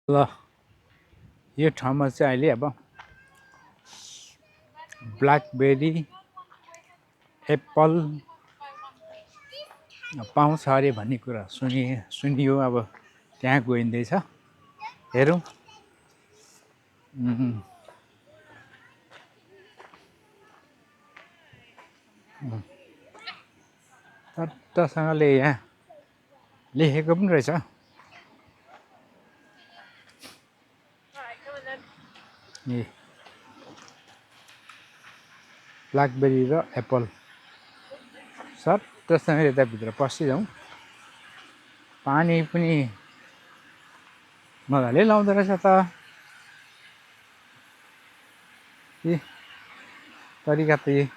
ल यो ठाउँमा चाहिँ अहिले अब ब्ल्याकबेरी एप्पल पाउँछ अरे भन्ने कुरा सुनियो। अब त्यहाँ गइँदैछ, हेरौँ। चट्टसँगले यहाँ लेखेको पनि रहेछ, ए ब्ल्याकबेरी र एप्पल। सट्टसँगले यताभित्र पसिजाउँ। पानी पनि मजाले लाउँदो रहेछ त। तरिका त यही।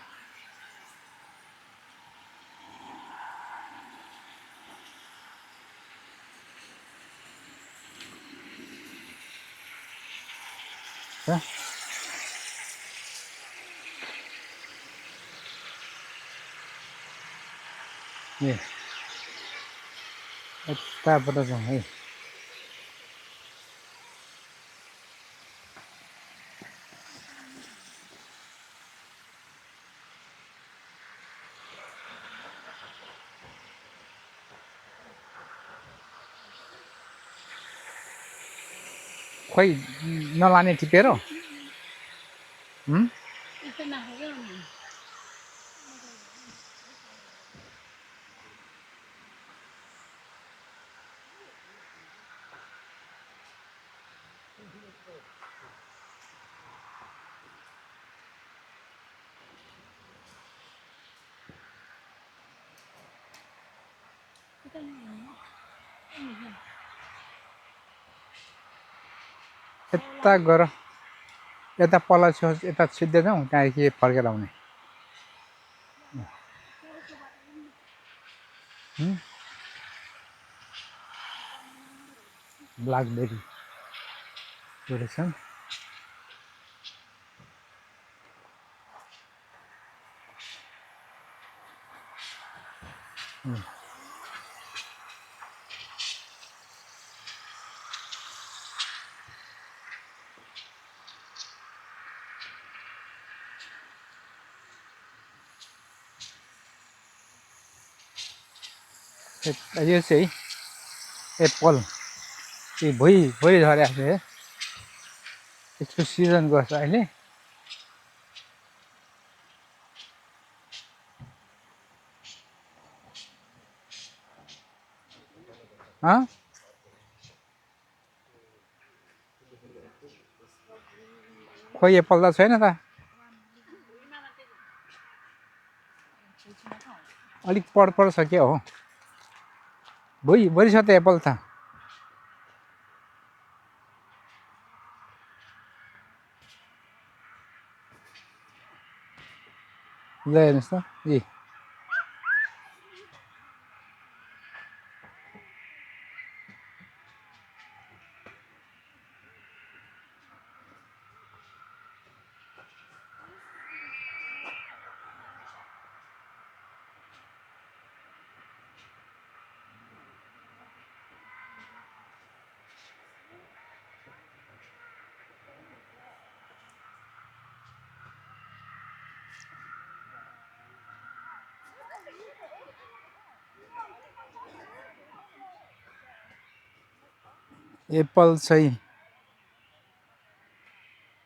ए यताबाट जाउँ है। खोइ नलाने टिपेर यता गर, यता पल्ला छेउ यता सिधै जाउँ, त्यहाँदेखि फर्केर आउने। ब्ल्याकबेरी रहेछ। यो चाहिँ एप्पल भुइँ झरेको छ। यसको सिजन गर्छ अहिले। खोइ एप्पल त छैन त, अलिक पढ छ के हो। भुइँ छ त एप्पल त। ल हेर्नुहोस् त, एप्पल चाहिँ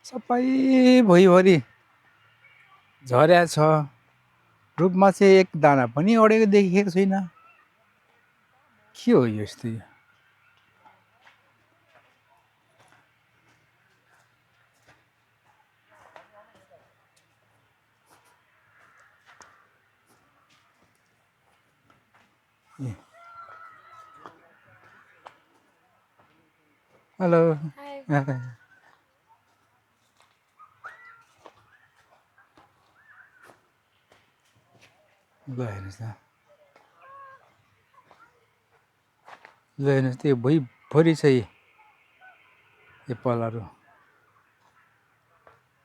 सबै भुइँभरि झर्या छ। रुखमा चाहिँ एक दाना पनि अडेको देखिएको छैन। के हो यस्तो? हेलो। ल हेर्नुहोस् त, त्यो भुइँभरि चाहिँ एप्पलहरू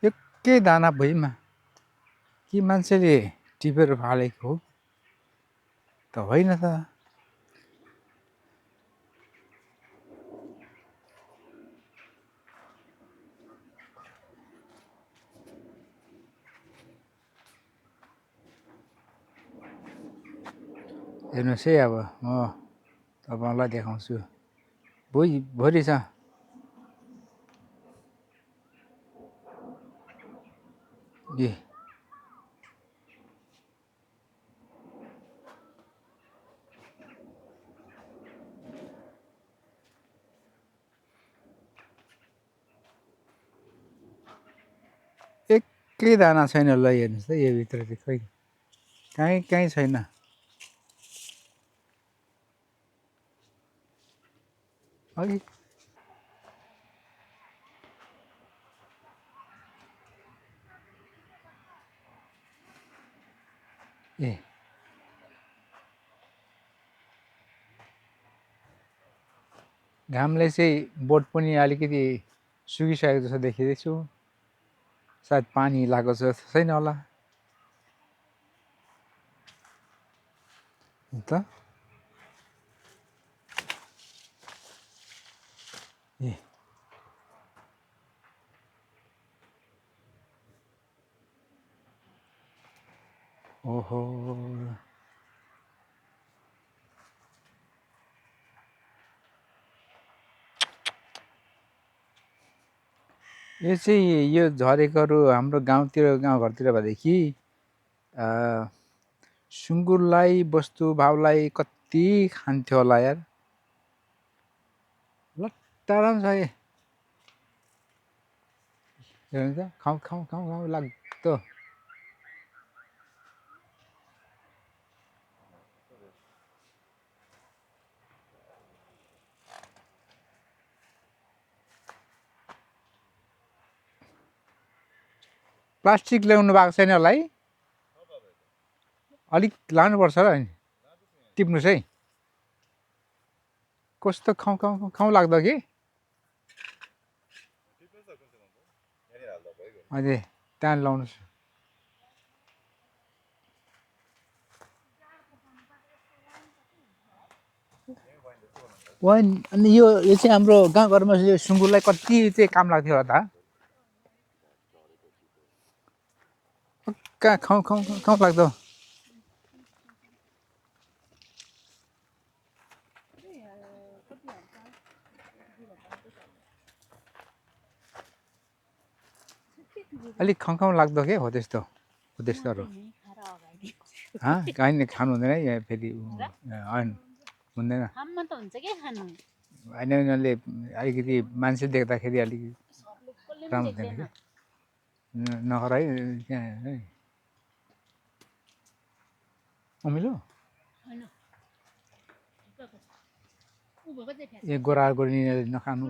एकै दाना भुइँमा। कि मान्छेले टिपेर फालेको हो त होइन त। हेर्नुहोस् है अब म तपाईँलाई देखाउँछु भोलि छ ए एकै दाना छैन ल हेर्नुहोस् त यो भित्र चाहिँ खै कहीँ छैन अघि ए घामले चाहिँ बोट पनि अलिकति सुकिसकेको जस्तो देखिँदैछु सायद पानी लागेको छ छैन होला त ए ओहो यो चाहिँ यो झरेकोहरू हाम्रो गाउँघरतिर भएदेखि सुँगुरलाई बस्तु भाउलाई कति खान्थ्यो होला यार लट्टाराम छ हेर्नु त खाउँ खाउँ खाउँ खाउँ लाग्दो प्लास्टिक ल्याउनु भएको छैन होला है अलिक लानुपर्छ र टिप्नुहोस् है कस्तो खाउँ खाउँ खाउँ लाग्दो कि अझै त्यहाँ लाउनुहोस् वाइन अनि यो चाहिँ हाम्रो गाउँघरमा यो सुँगुरलाई कति चाहिँ काम लाग्थ्यो होला त कहाँ खाउँ खाउँ खाउँ लाग्दो अलिक खाउँ खाउँ लाग्दो के हो त्यस्तोहरू कहीँ खानु हुँदैन यहाँ फेरि हुँदैन होइन उनीहरूले अलिकति मान्छे देख्दाखेरि अलिक राम्रो हुँदैन कि नखर है त्यहाँ अमिलो ए गोरागोरी नखानु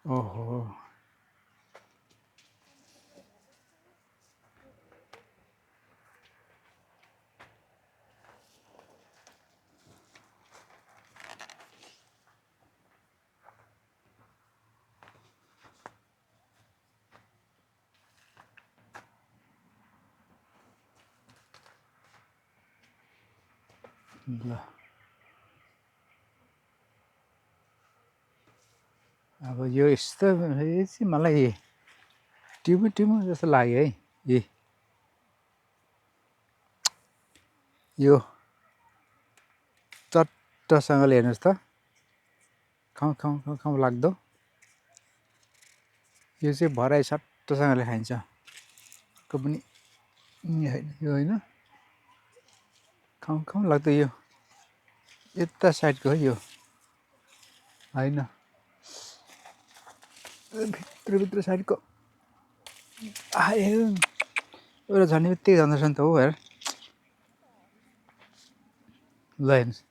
ओहो ल अब यो यस्तो चाहिँ मलाई टिमु जस्तो लाग्यो है यो चट्टसँगले हेर्नुहोस् त खाउँ खाउँ खाउँ खाउँ लाग्दो यो चाहिँ भराइ सट्टसँगले खाइन्छ को पनि यो होइन खाउँ खाउँ लाग्दो यो यता साइडको हो यो होइन भित्र साइडको एउटा झन्ने बित्तिकै जाँदोरहेछ नि त हो हेर ल हेर्नुहोस्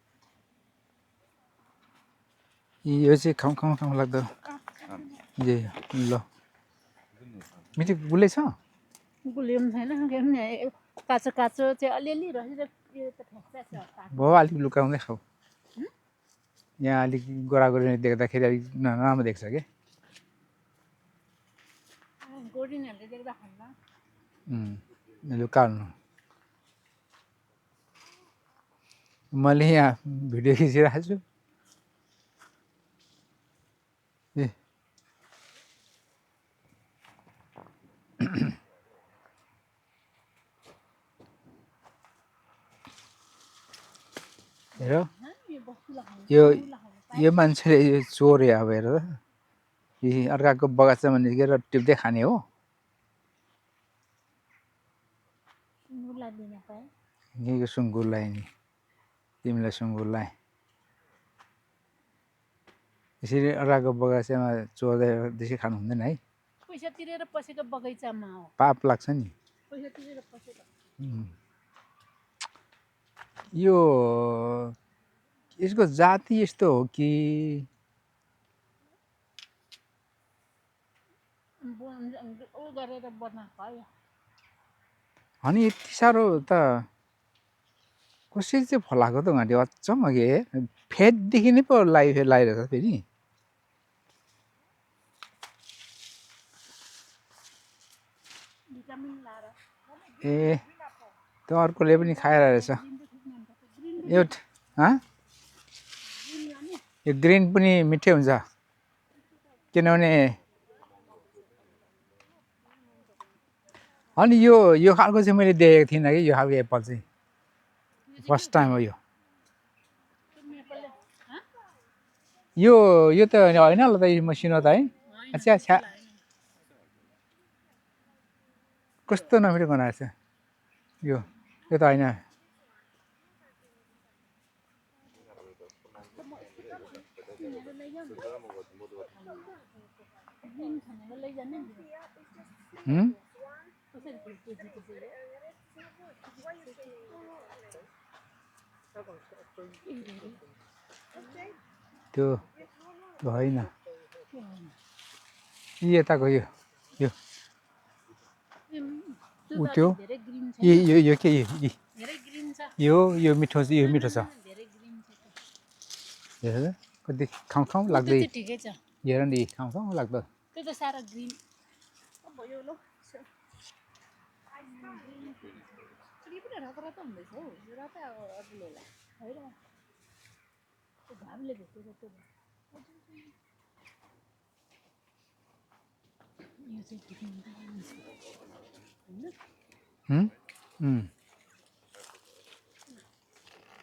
यो चाहिँ खाउँ खाउँ खाउँ लाग्दो ए ल मिठी गुलै छ गुलियो पनि छैन काँचो काँचो चाहिँ अलिअलि भयो अलिक लुकाउँदै खाऊ यहाँ अलिक गोरागोरी देख्दाखेरि अलिक नराम्रो देख्छ कि गोरिनहरूले देख्दा खान्न लुकाउनु मैले यहाँ भिडियो खिचिरहेको छु ए हेर यो मान्छेले यो चोर्यो अब हेर यी अर्काको बगैँचामा निस्केर टिप्दै खाने हो यहीँको सुँगुर लाए नि तिमीलाई सुँगुर लाए यसरी अर्काको बगैँचामा चोर्दै त्यसै खानु हुँदैन है पैसा तिरेर पसेको बगैँचामा हो पाप लाग्छ नि पैसा तिरेर पसेको यो यसको जाति यस्तो हो कि अनि यति साह्रो त कसरी चाहिँ फलाएको त घाँटी अचम्म के फेददेखि नै पो लगाइरहेछ फेरि ए त्यो अर्कोले पनि खाएर रहेछ एउटा यो ग्रिन पनि मिठै हुन्छ किनभने अनि यो खालको चाहिँ मैले देखेको थिइनँ कि यो खालको एप्पल चाहिँ फर्स्ट टाइम हो यो त होइन होला त मसिनो त है अच्छा अच्छा कस्तो नमिठो बनाएको छ यो त होइन त्यो होइन यताको यो त्यो यो के यो मिठो छ यो मिठो छ हेर कति खाउँ खाउँ लाग्दै हेर नि खाउँ खाउँ लाग्दो त्यो त सारा ग्रिन भयो ल पनि रातो हुँदैछ हौ यो रातो अरूले होइन घामले भेटेको त्यो यो चाहिँ ग्रिन होइन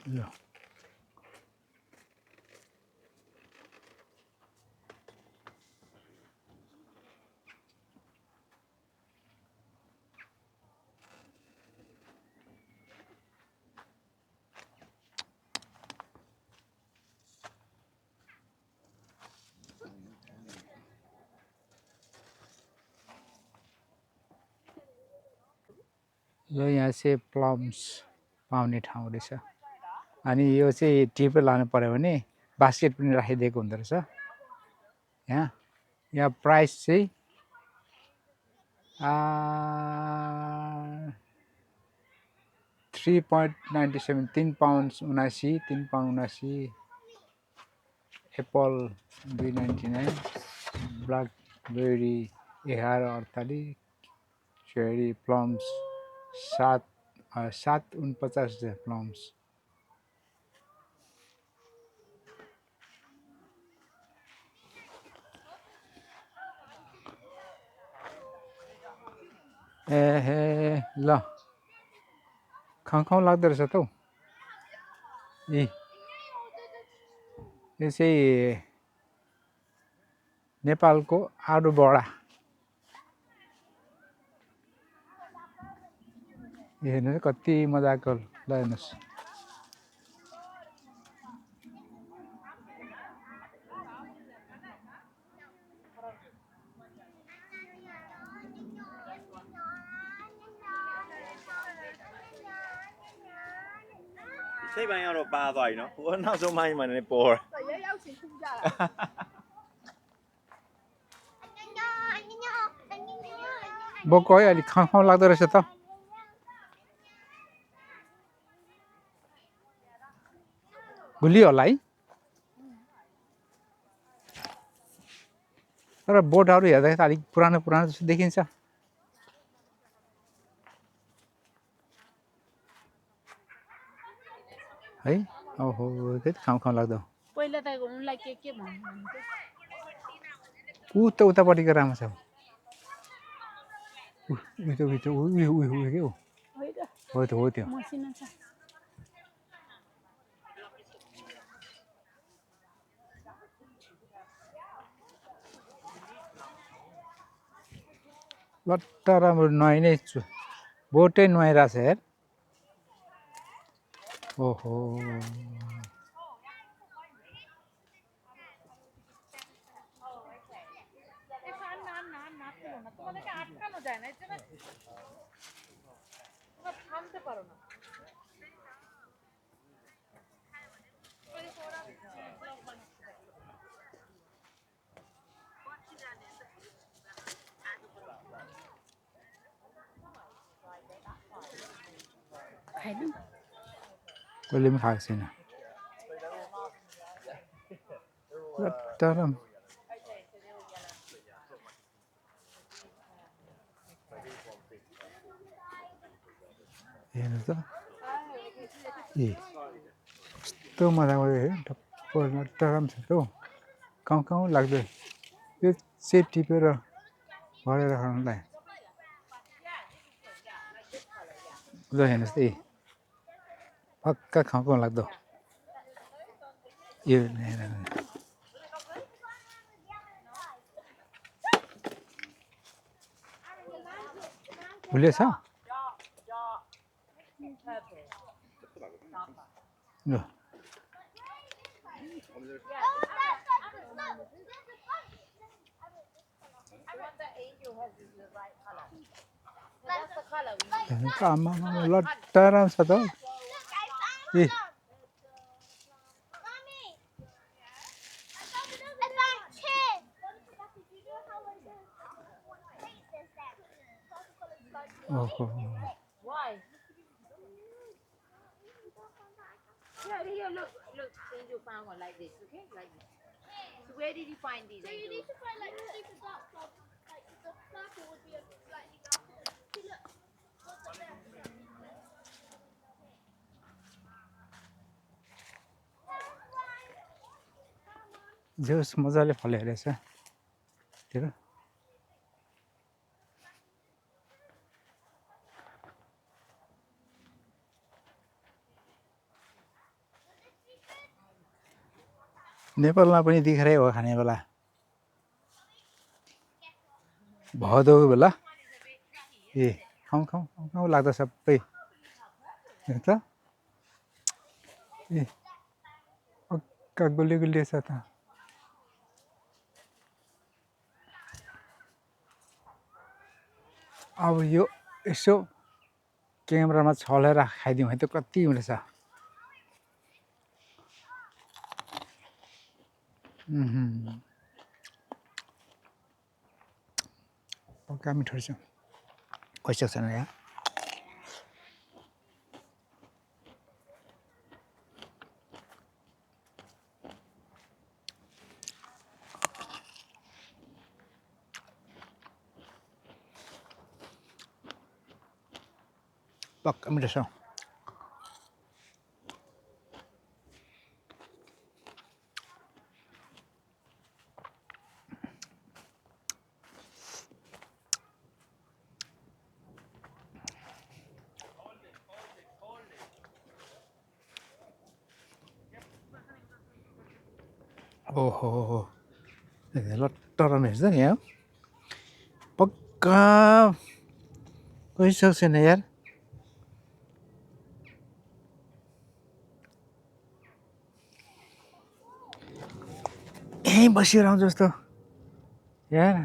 ल यहाँ चाहिँ प्लम्स पाउने ठाउँ रहेछ अनि यो चाहिँ टिपेर लानु पर्यो भने बास्केट पनि राखिदिएको हुँदो रहेछ यहाँ प्राइस चाहिँ 3.97 3 pound 79 3 pound 79 apple 2.99 blackberry 11.48 cherry plums 7.49 plums ए ल खाउँ खाउँ लाग्दो रहेछ त हौ यो चाहिँ नेपालको आलु बडा हेर्नुहोस् कति मजाको ल हेर्नुहोस् Thế bạn nhau được 3 tuổi nó, ủa nó số may mà này bồ rồi. बो गयो अलि खाउँ खाउँ लाग्दो रहेछ त गुलियो होला है तर बोटहरू हेर्दाखेरि त अलिक पुरानो पुरानो जस्तो देखिन्छ है ओहो त्यही खाउँ खाउँ लाग्दो पहिला त उनलाई के भन्नु उ त उतापट्टिको राम्रो छ हो त्यो लट्टा राम्रो नुहाइ नै छु बोटै नुहाइरहेछ हेर ओहो कहिले पनि खाएको छैन लट्टा राम्रो हेर्नु त ए कस्तो मजाको टप्प लट्टा राम्रो छ त हौ काउँ काउँ लाग्दै यो चाहिँ टिपेर भरेर खानुलाई ल हेर्नुहोस् त ए पक्का खाउँ खाउँ लाग्दो यो भुलेछ ल आमा लट्टा राम्रो छ त हौ ए ओहो Here, look, things you found one like this, okay? Like this. So where did you find these? So you need to find like super dark cloth, like the purple would be a slightly darker. See, look, what's up there? जेस मजाले फल्यो रहेछ हेर नेपालमा पनि दिखरै हो खाने बेला भदौको बेला ए खाउँ खाउँ खाउँ खाउँ लाग्छ सबै हेर त ए पक्का गुलियो गुलियो छ त अब यो यसो क्यामेरामा छलेर खाइदिउँ है त कति हुनेछ पक्का मिठो रहेछ खैसक छैन यहाँ पक्का मिठो छ ओहो लट्टा राम्रो हेर्छ नि यहाँ पक्का गइसक्छ छैन यार यहीँ बसेर आउँ जस्तो यार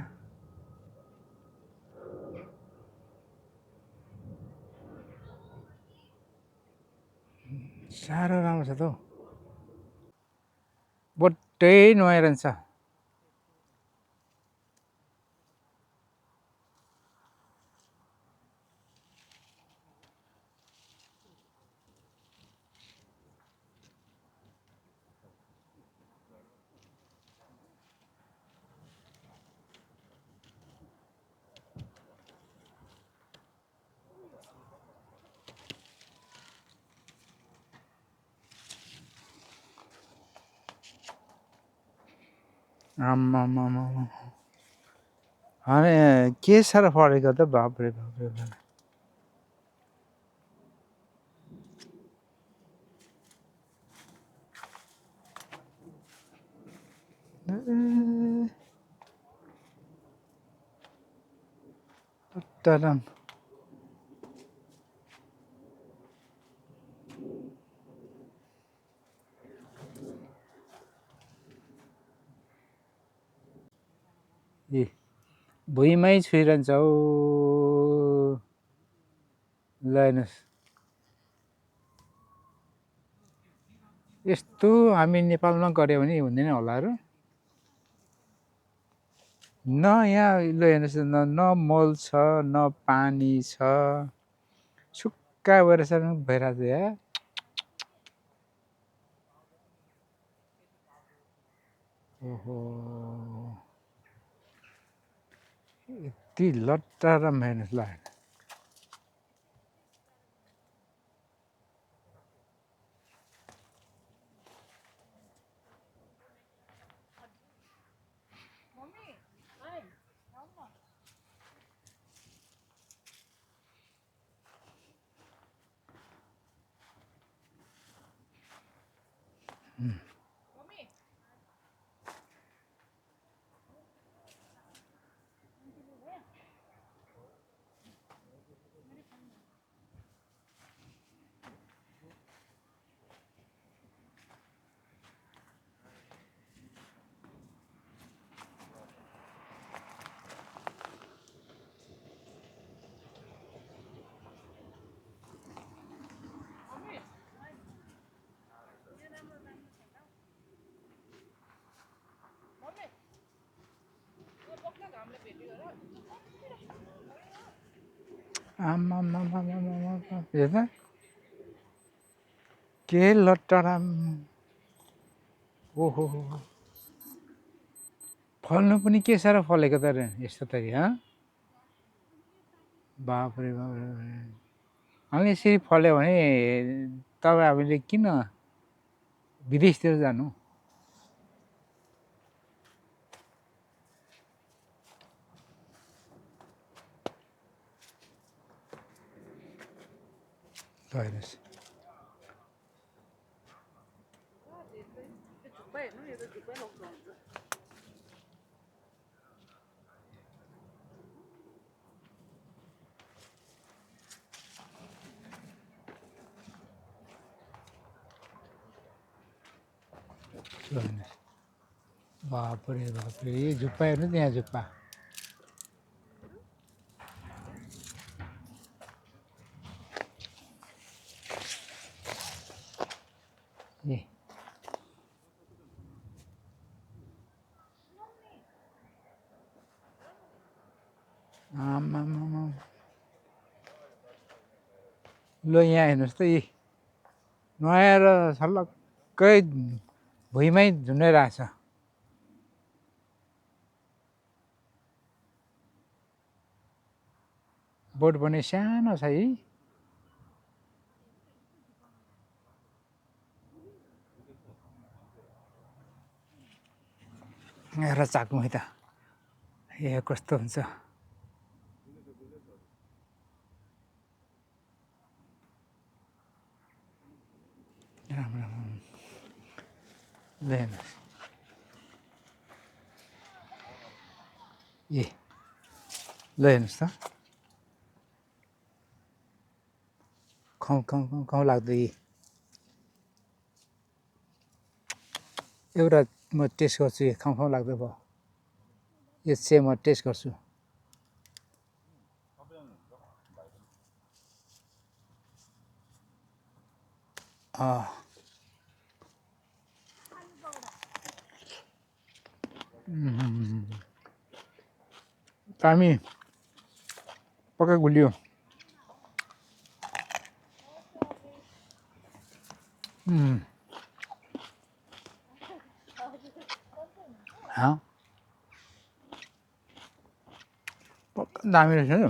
साह्रो राम्रो छ त हौ बट्टै नुहाइरहन्छ आम्मामामा अरे के साह्रो परेको त बाफ्रे बाफ्रे बाफ्रे लट्टरम ए भुइँमै छुइरहन्छ हौ ल हेर्नुहोस् यस्तो हामी नेपालमा गऱ्यो भने हुँदैन होला र न यहाँ ल हेर्नुहोस् न मल छ न पानी छ सुक्खा भएर भइरहेको छ या ओहो यति लट्टरम हेर्नुहोस् ल आमामामा हेर्दा के लट्टराम ओहो फल्नु पनि के साह्रो फलेको त यस्तो त बाफरे बाफरे अनि यसरी फल्यो भने तपाईँ हामीले किन विदेशतिर जानु हेर्नुहोस् बापरे बापरे यो झुप्पा हेर्नु त्यहाँ झुप्पा ए आमामामा ल यहाँ हेर्नुहोस् त यी नुहाएर छलक्कै भुइँमै झुन्डाइरहेछ बोट पनि सानो छ है हेर चाक्नु है त ए कस्तो हुन्छ राम्रो ल हेर्नुहोस् ए ल हेर्नुहोस् त खाउँ खाउँ खाउँ खाउँ लाग्दै एउटा म टेस्ट गर्छु खाउँ खाउँ लाग्दै भयो यो चाहिँ म टेस्ट गर्छु दामी पक्का गुलियो पक्का दामी रहेछ नि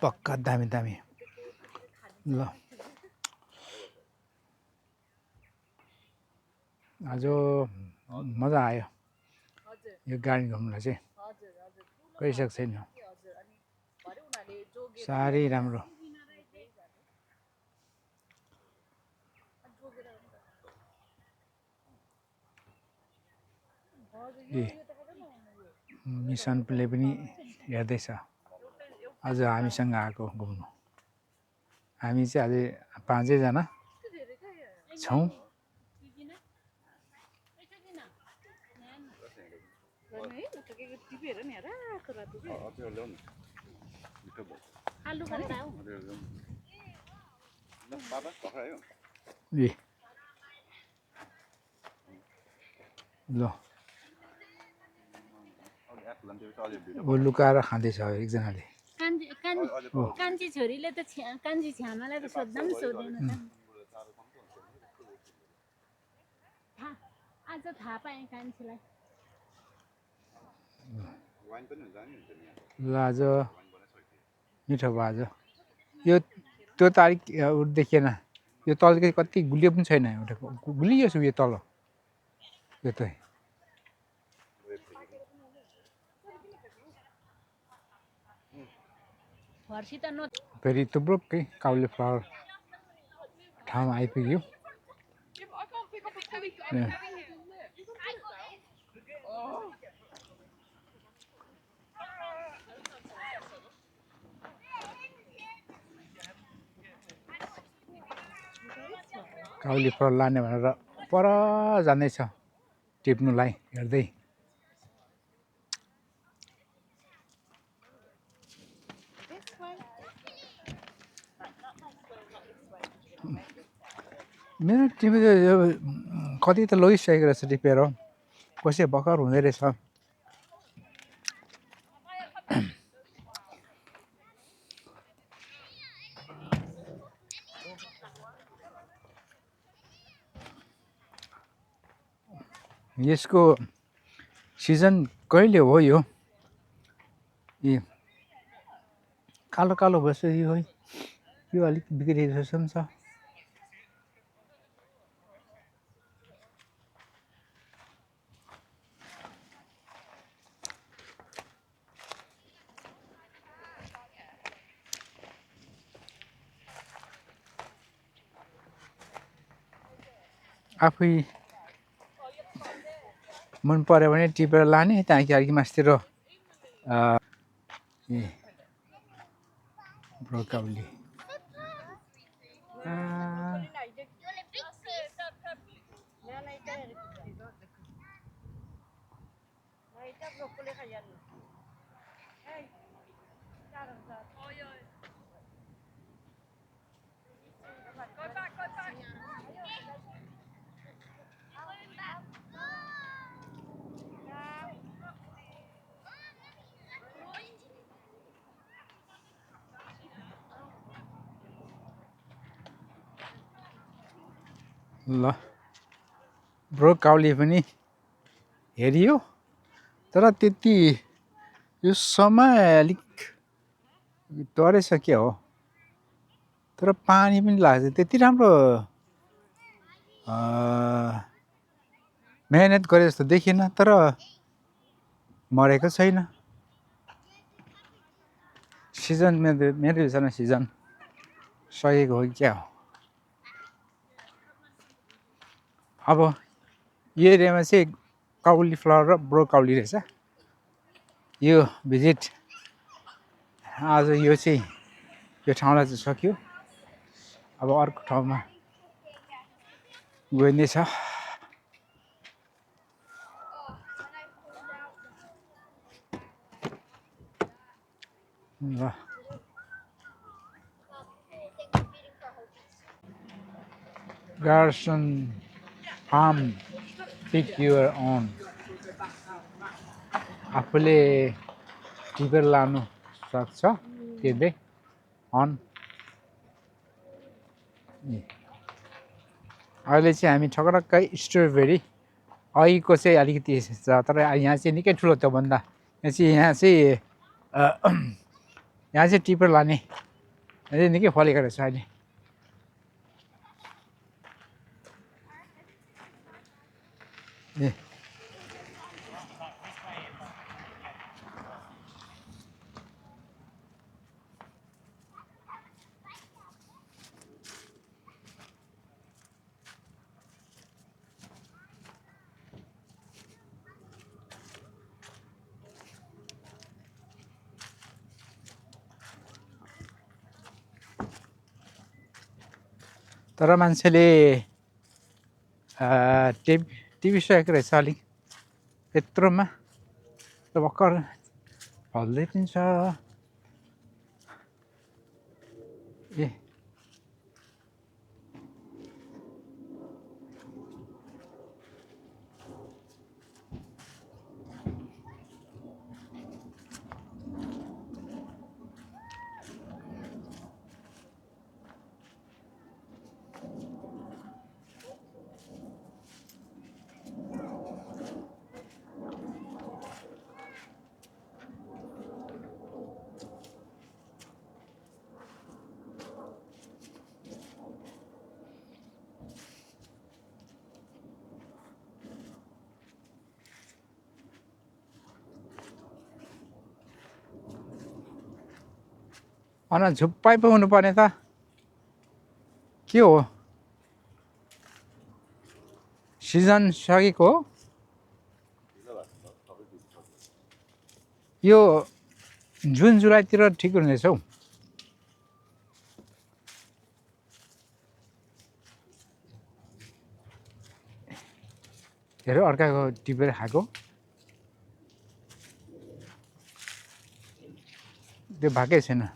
पक्का दामी दामी ल आज मजा आयो यो गाडी घुम्न चाहिँ गइसकेको छैन साह्रै राम्रो मिसन प्ले पनि हेर्दैछ आज हामीसँग आएको घुम्नु हामी चाहिँ आज 5 जना छौँ ल ऊ लुकाएर खाँदैछ एकजनाले कान्छी छोरीले त कान्छी छ्यामालाई त सोध्दा पनि सोध्दैन आज थाहा पाएँ कान्छीलाई ल आज मिठो भयो आज यो त्यो तारिक देखिएन यो तल कति गुलियो पनि छैन एउटा गुलियो छु यो तल यो त फेरि थुप्रो काउली फ्लावर ठाउँमा आइपुग्यो काउली फ्लावर लाने भनेर पर जाँदैछ टिप्नुलाई हेर्दै मेरो टिभी कति त लगिसकेको रहेछ टिपेर कसै भर्खर हुँदै रहेछ यसको सिजन कहिले हो यो कालो कालो भएपछि यो अलिक बिग्रिएको जस्तो पनि छ आफै मन पर्यो भने टिपेर लाने त्यहाँदेखि अलिक मासतिर ब्रोकाउली ल ब्रोकाउली पनि हेरियो तर त्यति यो समय अलिक तरेछ के हो तर पानी पनि लाग्छ त्यति राम्रो मेहनत गरे जस्तो देखिएन तर मरेको छैन सिजन मेरो हिसाबमा सिजन सकेको हो क्या हो अब यो एरियामा चाहिँ काउली फ्लावर र ब्रोकाउली रहेछ यो भिजिट आज यो चाहिँ यो ठाउँलाई चाहिँ सक्यो अब अर्को ठाउँमा गइनेछ ल गार्सन फार्म पिक युर ओन आफूले टिपेर लानु सक्छ त्यही अन अहिले चाहिँ हामी ठक्रक्कै स्ट्रबेरी अघिको चाहिँ अलिकति छ तर यहाँ चाहिँ निकै ठुलो त्योभन्दा यहाँ चाहिँ टिपेर लाने निकै फलेको रहेछ अहिले तर मान्छेले टिपिसकेको रहेछ अलिक त्यत्रोमा भर्खर फल्दै पनि छ ए अन झुप्पाइ पो हुनुपर्ने त के हो सिजन सकेको हो यो जुन जुलाईतिर ठिक हुनेछ हौ हेर अर्काको टिपेर खाएको त्यो भएकै छैन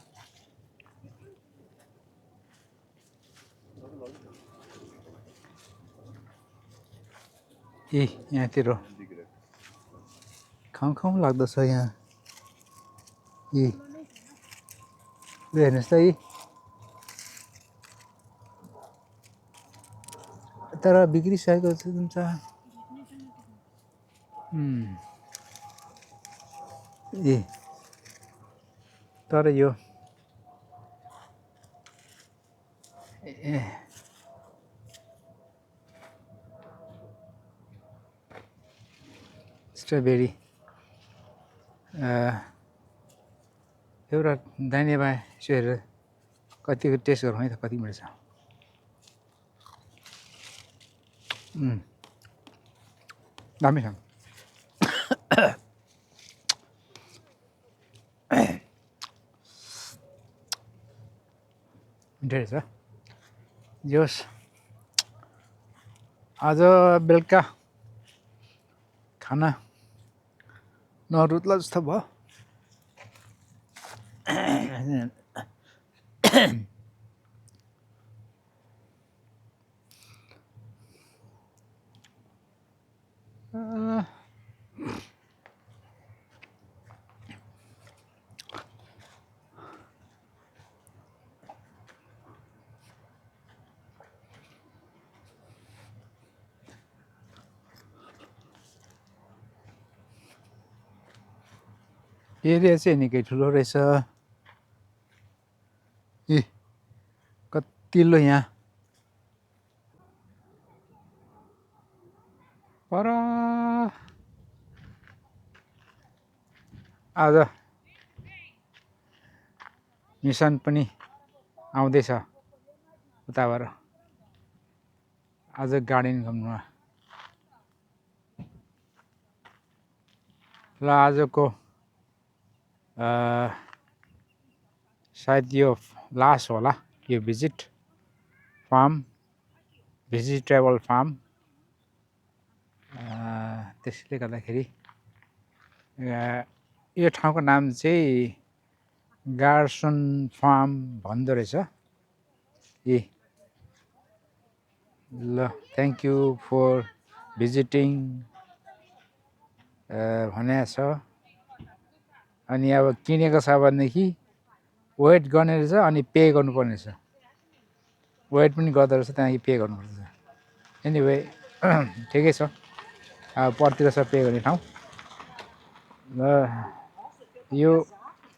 ए यहाँतिर खाउँ खाउँ लाग्दछ यहाँ ए ल हेर्नुहोस् त यी तर बिग्रिसकेको हुन्छ ए तर यो ए स्ट्रबेरी एउटा दाहिने बायाँ यसो हेरेर कतिको टेस्ट गरौँ है त कति मिल्छ दामी छ मिठो रहेछ जोस् आज बेलुका खाना नरुत्ला जस्तो भयो एरिया चाहिँ निकै ठुलो रहेछ ए कतिलो यहाँ पर आज मिसन पनि आउँदैछ उताबाट आज गार्डन घुम्नुमा ल आजको सायद यो लास्ट होला यो भिजिट फार्म भेजिटेबल फार्म त्यसले गर्दाखेरि यो ठाउँको नाम चाहिँ गार्सन फार्म भन्दो रहेछ ए ल थ्याङ्क यू फर भिजिटिङ भनेको छ अनि अब किनेको छ भनेदेखि वेट गर्ने रहेछ अनि पे गर्नुपर्ने रहेछ वेट पनि गर्दो रहेछ त्यहाँदेखि पे गर्नुपर्छ एनिवे ठिकै छ अब पर्तिर छ पे गर्ने ठाउँ र यो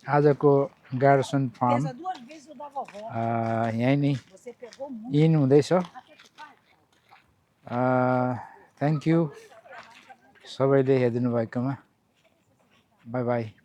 आजको गार्सन फार्म यहीँ नै इन हुँदैछ थ्याङ्क यू सबैले हेरिदिनु भएकोमा बाई बाई